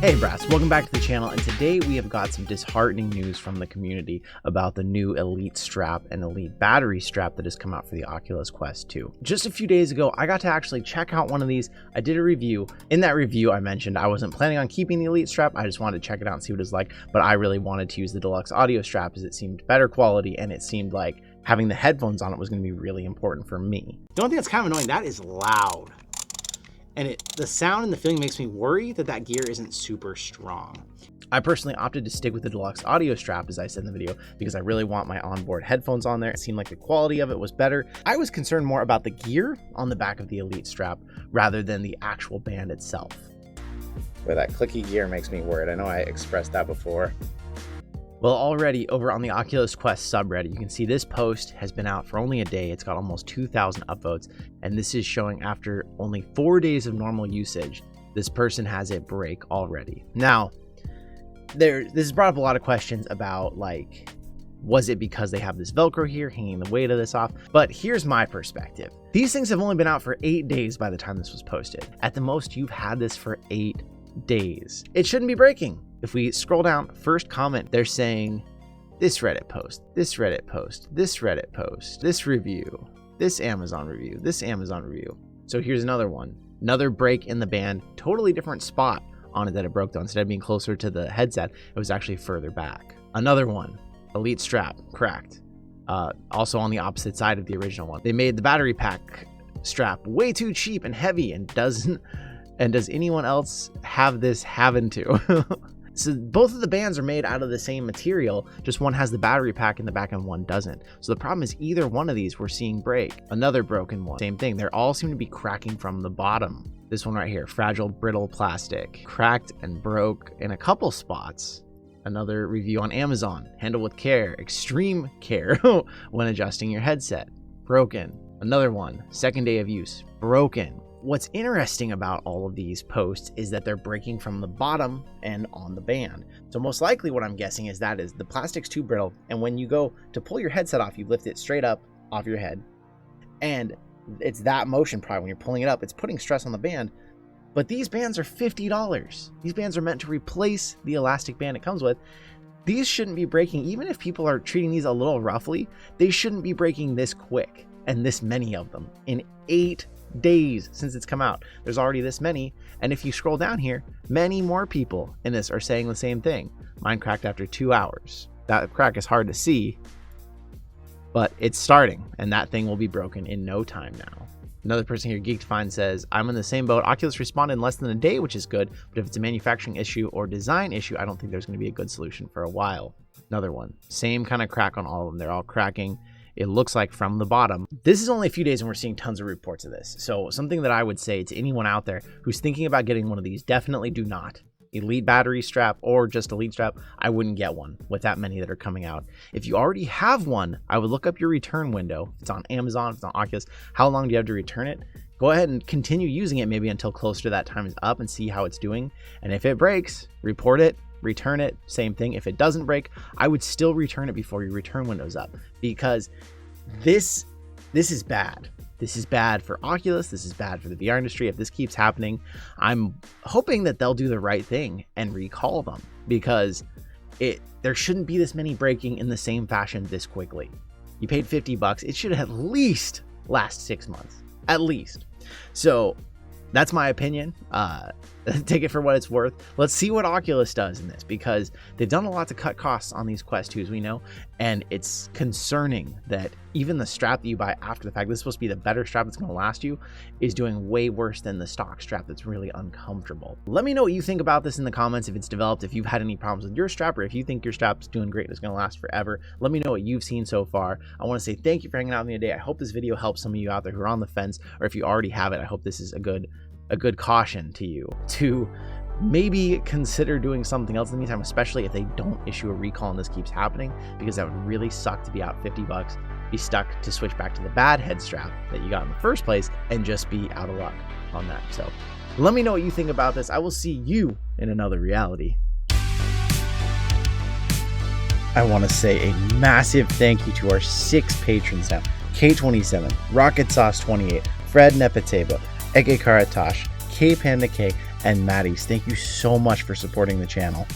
Hey brats, welcome back to the channel, and today we have got some disheartening news from the community about the new Elite strap and Elite battery strap that has come out for the Oculus Quest 2. Just a few days ago, I got to actually check out one of these. I did a review. In that review, I mentioned I wasn't planning on keeping the Elite strap. I just wanted to check it out and see what it's like, but I really wanted to use the Deluxe Audio strap as it seemed better quality, and it seemed like having the headphones on it was going to be really important for me. The only thing that's kind of annoying, that is loud. And the sound and the feeling makes me worry that that gear isn't super strong. I personally opted to stick with the Deluxe Audio strap, as I said in the video, because I really want my onboard headphones on there. It seemed like the quality of it was better. I was concerned more about the gear on the back of the Elite strap rather than the actual band itself. Where that clicky gear makes me worried. I know I expressed that before. Well, already over on the Oculus Quest subreddit, you can see this post has been out for only a day. It's got almost 2,000 upvotes, and this is showing after only 4 days of normal usage, this person has it break already. Now, this has brought up a lot of questions about, like, was it because they have this Velcro here hanging the weight of this off? But here's my perspective. These things have only been out for 8 days by the time this was posted. At the most, you've had this for 8 days. It shouldn't be breaking. If we scroll down, first comment, they're saying this Reddit post, this Reddit post, this Reddit post, this review, this Amazon review, this Amazon review. So here's another one, another break in the band, totally different spot on it that it broke though. Instead of being closer to the headset, it was actually further back. Another one, Elite strap, cracked. Also on the opposite side of the original one. They made the battery pack strap way too cheap and heavy and does anyone else have this having to? So both of the bands are made out of the same material, just one has the battery pack in the back and one doesn't. So the problem is either one of these we're seeing break. Another broken one, same thing. They all seem to be cracking from the bottom. This one right here, fragile, brittle plastic, cracked and broke in a couple spots. Another review on Amazon, handle with care, extreme care when adjusting your headset, broken. Another one, second day of use, broken. What's interesting about all of these posts is that they're breaking from the bottom and on the band. So most likely what I'm guessing is the plastic's too brittle, and when you go to pull your headset off, you lift it straight up off your head, and it's that motion probably when you're pulling it up, it's putting stress on the band. But these bands are $50. These bands are meant to replace the elastic band it comes with. These shouldn't be breaking, even if people are treating these a little roughly, they shouldn't be breaking this quick and this many of them in 8 days since it's come out. There's already this many, and if you scroll down here, many more people in this are saying the same thing. Mine cracked after 2 hours. That crack is hard to see, but it's starting, and that thing will be broken in no time now. Another person here, Geeked says, I'm in the same boat. Oculus responded in less than a day, which is good, but if it's a manufacturing issue or design issue, I don't think there's going to be a good solution for a while. Another one, same kind of crack on all of them. They're all cracking. It looks like from the bottom. This is only a few days and we're seeing tons of reports of this. So something that I would say to anyone out there who's thinking about getting one of these, definitely do not. Elite battery strap or just Elite strap, I wouldn't get one with that many that are coming out. If you already have one, I would look up your return window. If it's on Amazon, if it's on Oculus, how long do you have to return it? Go ahead and continue using it maybe until closer to that time is up and see how it's doing. And if it breaks, report it. Return it, same thing. If it doesn't break, I would still return it before your return window's up, because this is bad. This is bad for Oculus. This is bad for the VR industry. If this keeps happening, I'm hoping that they'll do the right thing and recall them, because there shouldn't be this many breaking in the same fashion this quickly. You paid $50. It should at least last 6 months, at least. So that's my opinion. Take it for what it's worth. Let's see what Oculus does in this, because they've done a lot to cut costs on these Quest 2s, we know, and it's concerning that even the strap that you buy after the fact, this is supposed to be the better strap that's going to last you, is doing way worse than the stock strap that's really uncomfortable. Let me know what you think about this in the comments, if it's developed, if you've had any problems with your strap, or if you think your strap's doing great and it's going to last forever. Let me know what you've seen so far. I want to say thank you for hanging out with me today. I hope this video helps some of you out there who are on the fence, or if you already have it, I hope this is a good caution to you to maybe consider doing something else in the meantime, especially if they don't issue a recall and this keeps happening, because that would really suck to be out $50, be stuck to switch back to the bad head strap that you got in the first place, and just be out of luck on that. So let me know what you think about this. I will see you in another reality. I want to say a massive thank you to our 6 patrons now: K27, Rocket Sauce 28, Fred Nepeteba, Ege Karatosh, K Panda K, and Maddie's. Thank you so much for supporting the channel.